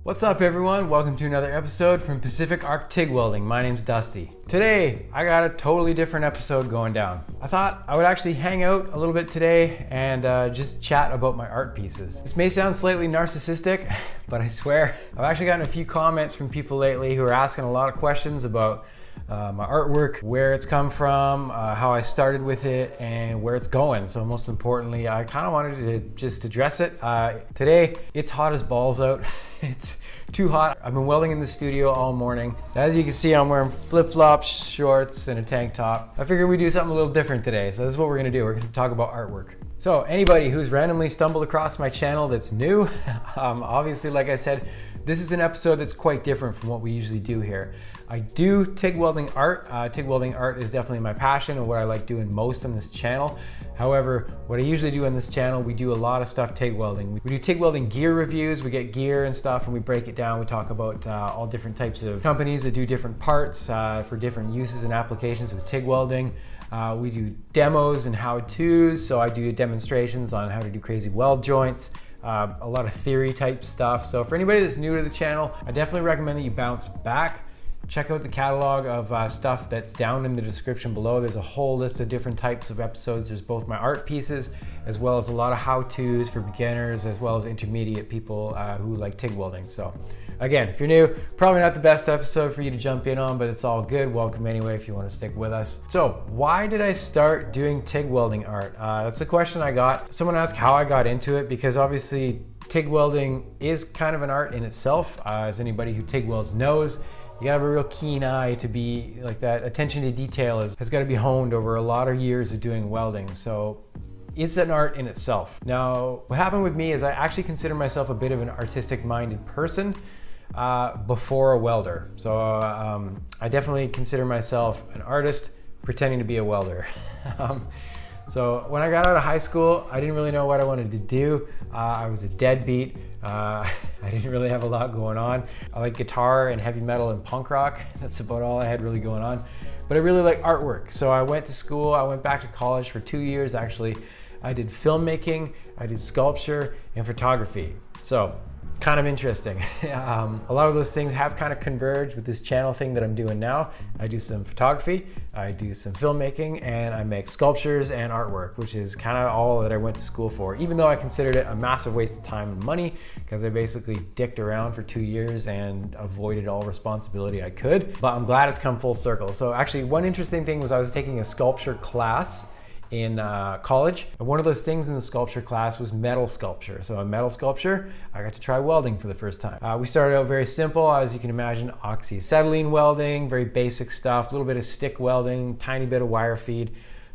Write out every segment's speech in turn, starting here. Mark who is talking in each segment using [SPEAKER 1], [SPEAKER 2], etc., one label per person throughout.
[SPEAKER 1] What's up everyone? Welcome to another episode from Pacific Arc Tig Welding. My name's Dusty. Today, I got a totally different episode going down. I thought I would actually hang out a little bit today and just chat about my art pieces. This may sound slightly narcissistic, but I swear, I've actually gotten a few comments from people lately who are asking a lot of questions about my artwork, where it's come from, how I started with it, and where it's going. So most importantly, I kind of wanted to just address it. Today, it's hot as balls out. It's too hot. I've been welding in the studio all morning. As you can see, I'm wearing flip-flops, shorts, and a tank top. I figured we'd do something a little different today. So this is what we're gonna do. We're gonna talk about artwork. So anybody who's randomly stumbled across my channel that's new, obviously, like I said, this is an episode that's quite different from what we usually do here. I do TIG welding art. TIG welding art is definitely my passion and what I like doing most on this channel. However, what I usually do on this channel, we do a lot of stuff TIG welding. We do TIG welding gear reviews. We get gear and stuff and we break it down. We talk about all different types of companies that do different parts for different uses and applications with TIG welding. We do demos and how-tos. So I do demonstrations on how to do crazy weld joints. A lot of theory type stuff. So for anybody that's new to the channel, I definitely recommend that you bounce back. Check out the catalog of stuff that's down in the description below. There's a whole list of different types of episodes. There's both my art pieces, as well as a lot of how-tos for beginners, as well as intermediate people who like TIG welding. So again, if you're new, probably not the best episode for you to jump in on, but it's all good. Welcome anyway if you want to stick with us. So why did I start doing TIG welding art? That's a question I got. Someone asked how I got into it, because obviously TIG welding is kind of an art in itself. As anybody who TIG welds knows, you gotta have a real keen eye to be like that. Attention to detail has got to be honed over a lot of years of doing welding. So it's an art in itself. Now, what happened with me is I actually consider myself a bit of an artistic minded person before a welder. So I definitely consider myself an artist pretending to be a welder. So when I got out of high school, I didn't really know what I wanted to do. I was a deadbeat. I didn't really have a lot going on. I like guitar and heavy metal and punk rock. That's about all I had really going on. But I really like artwork. So I went to school. I went back to college for 2 years actually. I did filmmaking, I did sculpture and photography. So kind of interesting. A lot of those things have kind of converged with this channel thing that I'm doing now. I do some photography, I do some filmmaking, and I make sculptures and artwork, which is kind of all that I went to school for, even though I considered it a massive waste of time and money, because I basically dicked around for 2 years and avoided all responsibility I could. But I'm glad it's come full circle. So actually, one interesting thing was I was taking a sculpture class in college. And one of those things in the sculpture class was metal sculpture. So a metal sculpture, I got to try welding for the first time. We started out very simple, as you can imagine, oxyacetylene welding, very basic stuff, a little bit of stick welding, tiny bit of wire feed.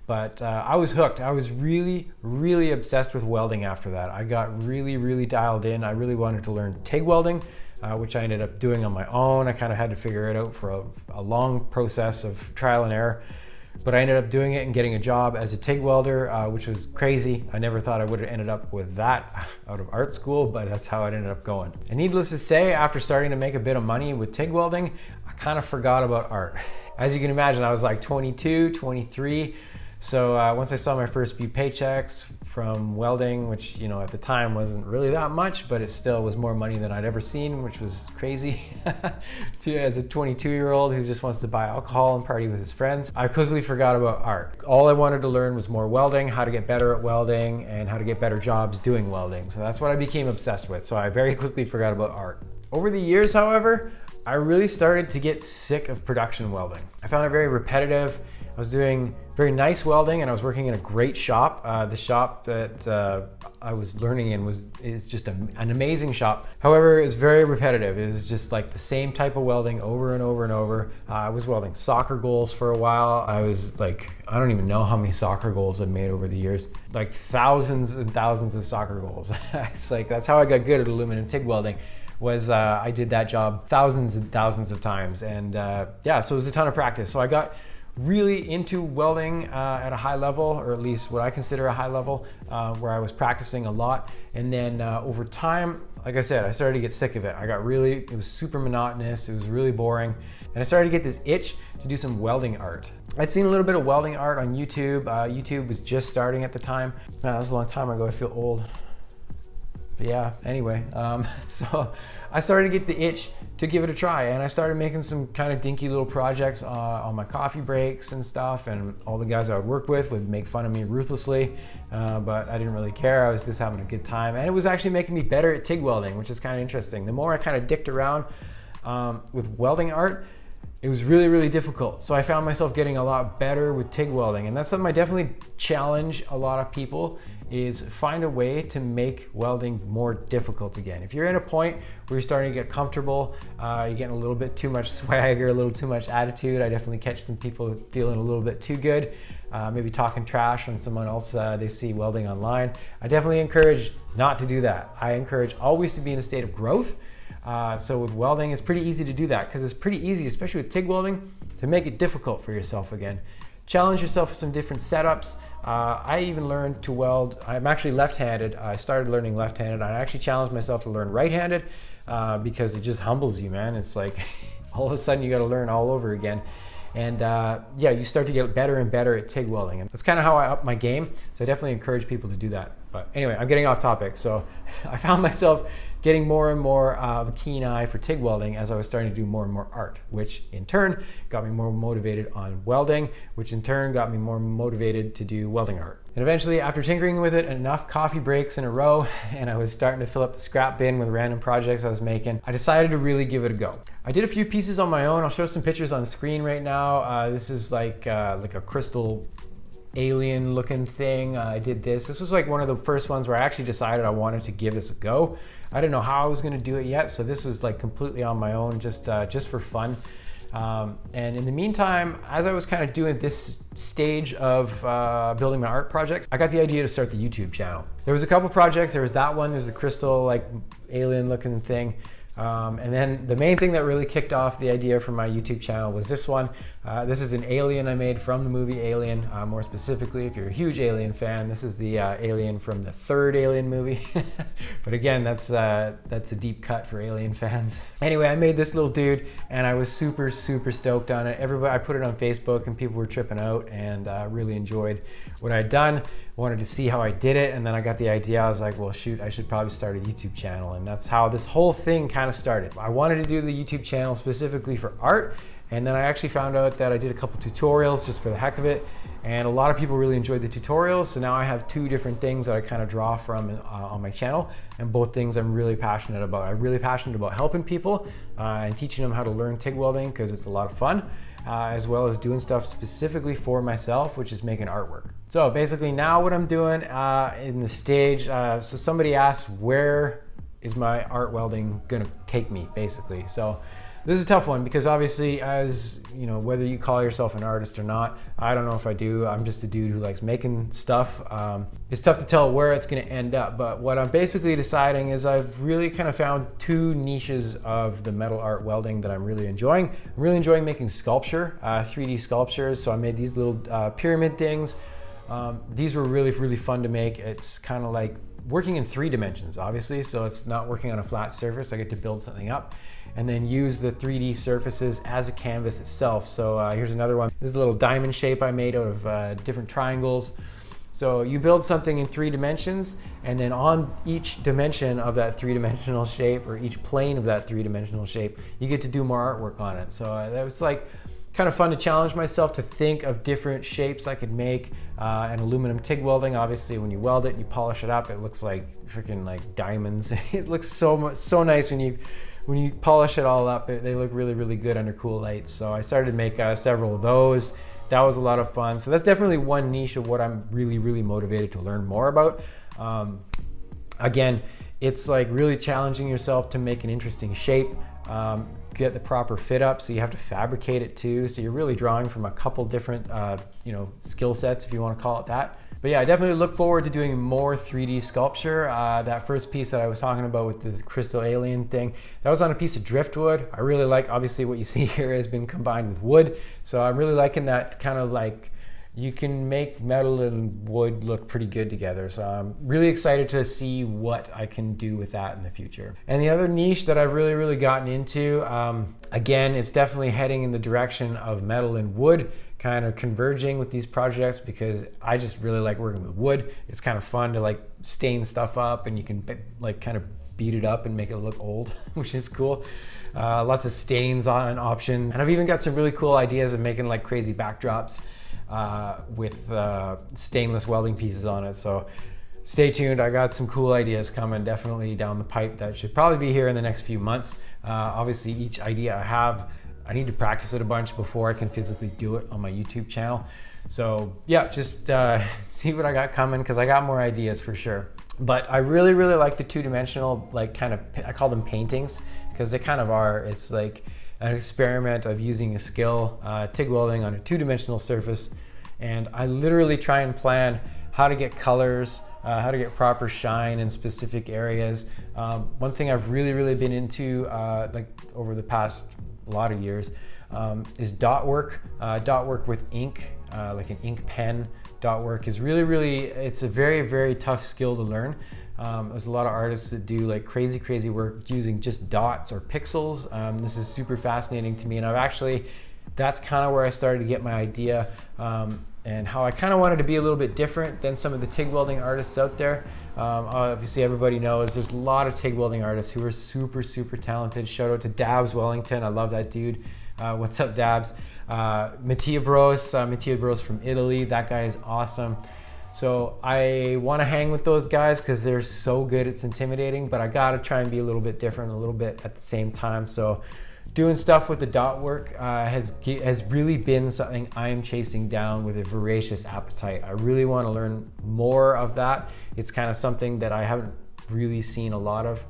[SPEAKER 1] But I was hooked. I was really, really obsessed with welding after that. I got really, really dialed in. I really wanted to learn TIG welding, which I ended up doing on my own. I kind of had to figure it out for a long process of trial and error. But I ended up doing it and getting a job as a TIG welder, which was crazy. I never thought I would have ended up with that out of art school, but that's how it ended up going. And needless to say, after starting to make a bit of money with TIG welding, I kind of forgot about art. As you can imagine, I was like 22, 23. So once I saw my first few paychecks from welding, which at the time wasn't really that much, but it still was more money than I'd ever seen, which was crazy. As a 22-year-old who just wants to buy alcohol and party with his friends, I quickly forgot about art. All I wanted to learn was more welding, how to get better at welding, and how to get better jobs doing welding. So that's what I became obsessed with. So I very quickly forgot about art. Over the years, however, I really started to get sick of production welding. I found it very repetitive. I was doing very nice welding and I was working in a great shop. The shop that I was learning in is just an amazing shop. However, it's very repetitive. It was just like the same type of welding over and over and over. I was welding soccer goals for a while. I was like, I don't even know how many soccer goals I've made over the years. Like thousands and thousands of soccer goals. It's like, that's how I got good at aluminum TIG welding. I did that job thousands and thousands of times. And yeah, so it was a ton of practice. So I got really into welding at a high level, or at least what I consider a high level, where I was practicing a lot. And then over time, like I said, I started to get sick of it. It was super monotonous, it was really boring. And I started to get this itch to do some welding art. I'd seen a little bit of welding art on YouTube. YouTube was just starting at the time. Man, that was a long time ago, I feel old. But yeah, anyway, so I started to get the itch to give it a try, and I started making some kind of dinky little projects on my coffee breaks and stuff, and all the guys I would work with would make fun of me ruthlessly, but I didn't really care. I was just having a good time, and it was actually making me better at TIG welding, which is kind of interesting. The more I kind of dicked around with welding art, it was really, really difficult. So I found myself getting a lot better with TIG welding, and that's something I definitely challenge a lot of people, is find a way to make welding more difficult again. If you're at a point where you're starting to get comfortable, you're getting a little bit too much swagger, a little too much attitude. I definitely catch some people feeling a little bit too good, maybe talking trash on someone else they see welding online. I definitely encourage not to do that. I encourage always to be in a state of growth. So with welding, it's pretty easy to do that, because it's pretty easy, especially with TIG welding, to make it difficult for yourself again. Challenge yourself with some different setups. I even learned to weld. I'm actually left-handed. I started learning left-handed. I actually challenged myself to learn right-handed because it just humbles you, man. It's like all of a sudden you got to learn all over again. And yeah, you start to get better and better at TIG welding. And that's kind of how I up my game. So I definitely encourage people to do that. But anyway, I'm getting off topic. So I found myself getting more and more of a keen eye for TIG welding as I was starting to do more and more art, which in turn got me more motivated on welding, which in turn got me more motivated to do welding art. And eventually, after tinkering with it enough coffee breaks in a row, and I was starting to fill up the scrap bin with random projects I was making, I decided to really give it a go. I did a few pieces on my own. I'll show some pictures on the screen right now. This is like a crystal alien looking thing. I did this. This was like one of the first ones where I actually decided I wanted to give this a go. I didn't know how I was going to do it yet, so this was like completely on my own, just for fun. And in the meantime, as I was kind of doing this stage of building my art projects, I got the idea to start the YouTube channel. There was a couple projects. There was that one. There's the crystal like alien looking thing. And then the main thing that really kicked off the idea for my YouTube channel was this one. This is an alien I made from the movie Alien. More specifically, if you're a huge Alien fan, this is the alien from the third Alien movie. But again, that's a deep cut for Alien fans. Anyway, I made this little dude, and I was super, super stoked on it. I put it on Facebook, and people were tripping out, and really enjoyed what I'd done. Wanted to see how I did it, and then I got the idea. I was like, well, shoot, I should probably start a YouTube channel, and that's how this whole thing kind of started. I wanted to do the YouTube channel specifically for art, and then I actually found out that I did a couple tutorials just for the heck of it, and a lot of people really enjoyed the tutorials. So now I have two different things that I kind of draw from on my channel, and both things I'm really passionate about. I'm really passionate about helping people and teaching them how to learn TIG welding, because it's a lot of fun, as well as doing stuff specifically for myself, which is making artwork. So basically now what I'm doing in the stage, so somebody asked, where is my art welding gonna take me, basically? So this is a tough one, because obviously, as you know, whether you call yourself an artist or not, I don't know if I do. I'm just a dude who likes making stuff. It's tough to tell where it's gonna end up, but what I'm basically deciding is I've really kind of found two niches of the metal art welding that I'm really enjoying. I'm really enjoying making sculpture, 3D sculptures. So I made these little pyramid things. These were really, really fun to make. It's kind of like working in 3 dimensions, obviously, so it's not working on a flat surface. I get to build something up and then use the 3D surfaces as a canvas itself. So here's another one. This is a little diamond shape I made out of different triangles. So you build something in 3 dimensions, and then on each dimension of that 3-dimensional shape, or each plane of that 3-dimensional shape, you get to do more artwork on it. So that was like kind of fun to challenge myself to think of different shapes I could make. And aluminum TIG welding, obviously when you weld it and you polish it up, it looks like freaking like diamonds. It looks so nice when you polish it all up. They look really, really good under cool lights. So I started to make several of those. That was a lot of fun. So that's definitely one niche of what I'm really, really motivated to learn more about. Again, it's like really challenging yourself to make an interesting shape. Get the proper fit up, so you have to fabricate it too. So you're really drawing from a couple different skill sets, if you want to call it that. But yeah, I definitely look forward to doing more 3D sculpture. That first piece that I was talking about with this crystal alien thing, that was on a piece of driftwood. I really like, obviously what you see here has been combined with wood. So I'm really liking that kind of like you can make metal and wood look pretty good together. So I'm really excited to see what I can do with that in the future. And the other niche that I've really gotten into, again, it's definitely heading in the direction of metal and wood, kind of converging with these projects, because I just really like working with wood. It's kind of fun to like stain stuff up, and you can like kind of beat it up and make it look old, which is cool. Lots of stains on an option. And I've even got some really cool ideas of making like crazy backdrops with stainless welding pieces on it. So stay tuned. I got some cool ideas coming definitely down the pipe that should probably be here in the next few months. Obviously each idea I have, I need to practice it a bunch before I can physically do it on my YouTube channel. So yeah, just see what I got coming, because I got more ideas for sure. But I really like the two-dimensional, like kind of, I call them paintings, because they kind of are. It's like an experiment of using a skill, TIG welding on a two-dimensional surface. And I literally try and plan how to get colors, how to get proper shine in specific areas. One thing I've really been into like over the past lot of years is dot work with ink, like an ink pen. Dot work is really, it's a very tough skill to learn. There's a lot of artists that do like crazy work using just dots or pixels. This is super fascinating to me, and that's kind of where I started to get my idea, and how I kind of wanted to be a little bit different than some of the TIG welding artists out there. Obviously everybody knows there's a lot of TIG welding artists who are super talented. Shout out to Dabs Wellington, I love that dude. What's up, Dabs? Mattia Bros from Italy, that guy is awesome. So I want to hang with those guys because they're so good, it's intimidating, but I gotta try and be a little bit different a little bit at the same time. So doing stuff with the dot work has really been something I am chasing down with a voracious appetite. I really want to learn more of that. It's kind of something that I haven't really seen a lot of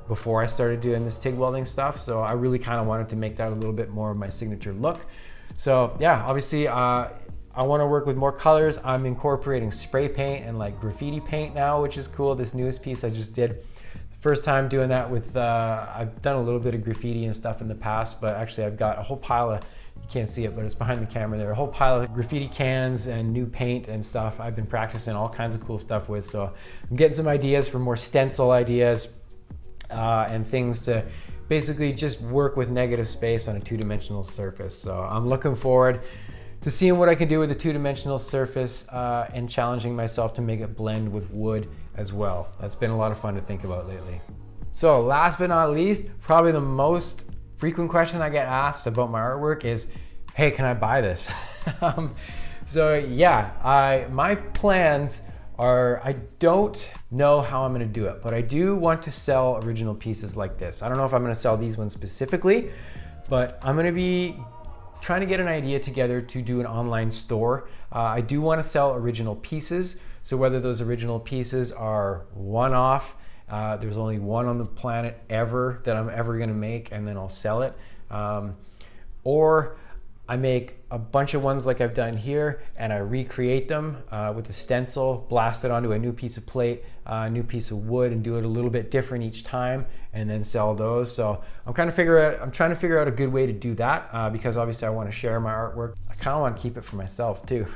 [SPEAKER 1] before I started doing this TIG welding stuff. So I really kind of wanted to make that a little bit more of my signature look. So yeah, obviously I want to work with more colors. I'm incorporating spray paint and like graffiti paint now, which is cool. This newest piece I just did. First time doing that with, I've done a little bit of graffiti and stuff in the past, but actually I've got a whole pile of, you can't see it, but it's behind the camera there, a whole pile of graffiti cans and new paint and stuff I've been practicing all kinds of cool stuff with. So I'm getting some ideas for more stencil ideas and things to basically just work with negative space on a two-dimensional surface. So I'm looking forward to seeing what I can do with a two-dimensional surface and challenging myself to make it blend with wood as well. That's been a lot of fun to think about lately. So last but not least, probably the most frequent question I get asked about my artwork is, hey, can I buy this? So yeah, my plans are, I don't know how I'm gonna do it, but I do want to sell original pieces like this. I don't know if I'm gonna sell these ones specifically, but I'm gonna be trying to get an idea together to do an online store. I do want to sell original pieces. So whether those original pieces are one-off, there's only one on the planet ever that I'm ever going to make, and then I'll sell it. Or I make a bunch of ones like I've done here, and I recreate them with a stencil, blast it onto a new piece of plate, a new piece of wood, and do it a little bit different each time, and then sell those. So I'm trying to figure out a good way to do that because obviously I want to share my artwork. I kind of want to keep it for myself too.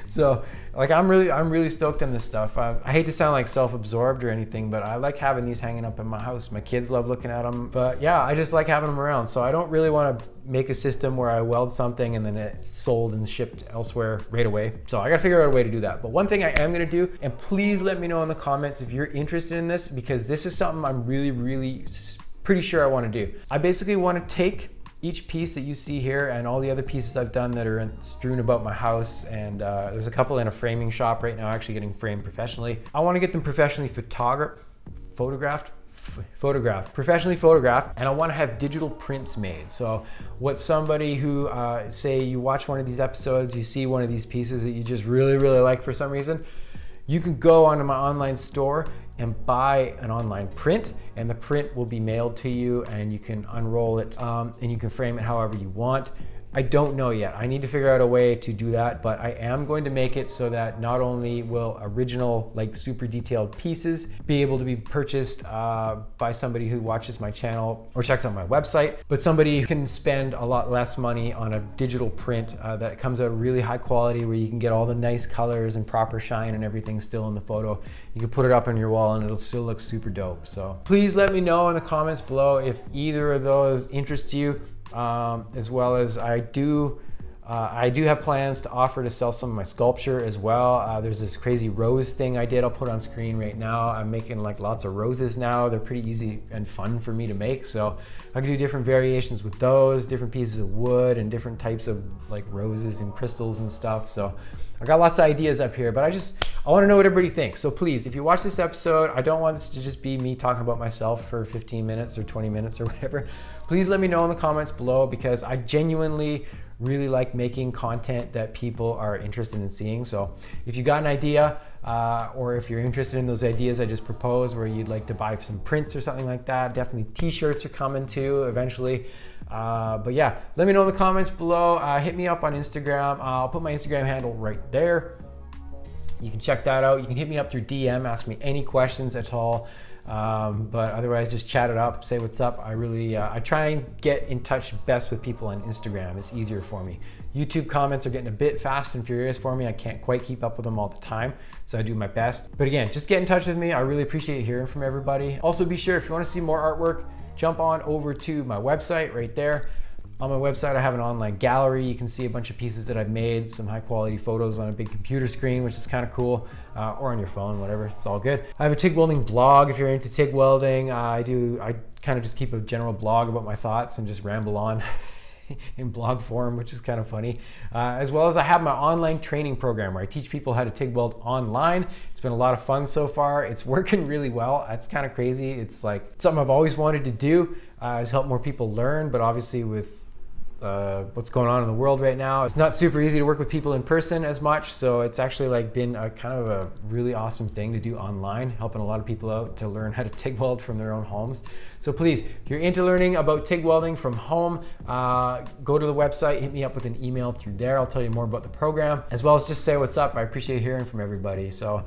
[SPEAKER 1] So like I'm really stoked on this stuff. I hate to sound like self-absorbed or anything, but I like having these hanging up in my house. My kids love looking at them, but yeah, I just like having them around. So I don't really want to make a system where I weld something and then it's sold and shipped elsewhere right away. So I gotta figure out a way to do that. But one thing I am gonna do, and please let me know in the comments if you're interested in this, because this is something I'm really pretty sure I want to do. I basically want to take each piece that you see here and all the other pieces I've done that are strewn about my house, and there's a couple in a framing shop right now actually getting framed professionally. I want to get them professionally professionally photographed, and I want to have digital prints made. So what somebody who say you watch one of these episodes, you see one of these pieces that you just really like for some reason, you can go onto my online store and buy an online print, and the print will be mailed to you, and you can unroll it and you can frame it however you want. I don't know yet. I need to figure out a way to do that, but I am going to make it so that not only will original, like super detailed pieces be able to be purchased by somebody who watches my channel or checks out my website, but somebody who can spend a lot less money on a digital print that comes out really high quality, where you can get all the nice colors and proper shine and everything still in the photo. You can put it up on your wall and it'll still look super dope. So please let me know in the comments below if either of those interest you, as well as I do have plans to offer to sell some of my sculpture as well. There's this crazy rose thing I did. I'll put on screen right now. I'm making like lots of roses now. They're pretty easy and fun for me to make. So I can do different variations with those, different pieces of wood and different types of like roses and crystals and stuff. So I got lots of ideas up here, but I want to know what everybody thinks. So please, if you watch this episode, I don't want this to just be me talking about myself for 15 minutes or 20 minutes or whatever. Please let me know in the comments below, because I genuinely really like making content that people are interested in seeing. So if you got an idea, or if you're interested in those ideas I just proposed, where you'd like to buy some prints or something like that, definitely t-shirts are coming too eventually. But yeah, let me know in the comments below. Hit me up on Instagram. I'll put my Instagram handle right there. You can check that out. You can hit me up through DM, ask me any questions at all. But otherwise, just chat it up, say what's up. I try and get in touch best with people on Instagram. It's easier for me. YouTube comments are getting a bit fast and furious for me. I can't quite keep up with them all the time, so I do my best. But again, just get in touch with me. I really appreciate hearing from everybody. Also, be sure, if you want to see more artwork, jump on over to my website right there. On my website, I have an online gallery. You can see a bunch of pieces that I've made, some high quality photos on a big computer screen, which is kind of cool, or on your phone, whatever, it's all good. I have a TIG welding blog if you're into TIG welding. I kind of just keep a general blog about my thoughts and just ramble on in blog form, which is kind of funny. As well as I have my online training program where I teach people how to TIG weld online. It's been a lot of fun so far. It's working really well. It's kind of crazy. It's like something I've always wanted to do, is help more people learn, but obviously with what's going on in the world right now, it's not super easy to work with people in person as much. So it's actually like been a kind of a really awesome thing to do online, helping a lot of people out to learn how to TIG weld from their own homes. So please, if you're into learning about TIG welding from home, go to the website, hit me up with an email through there. I'll tell you more about the program, as well as just say what's up. I appreciate hearing from everybody. So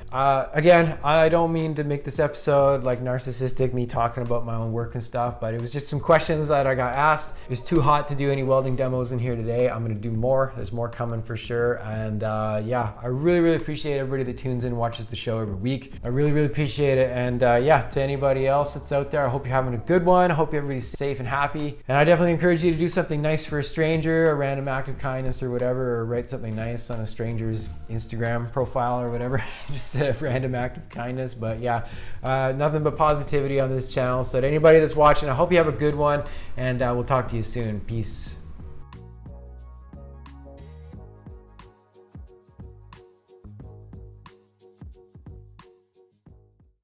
[SPEAKER 1] again, I don't mean to make this episode like narcissistic, me talking about my own work and stuff, but it was just some questions that I got asked. It was too hot to do any welding demos in here today. I'm gonna do more. There's more coming for sure. And yeah, I really appreciate everybody that tunes in and watches the show every week. I really appreciate it. And yeah, to anybody else that's out there, I hope you're having a good one. I hope everybody's safe and happy. And I definitely encourage you to do something nice for a stranger, a random act of kindness or whatever, or write something nice on a stranger's Instagram profile or whatever. Just a random act of kindness. But yeah, nothing but positivity on this channel. So to anybody that's watching, I hope you have a good one, and we'll talk to you soon. Peace.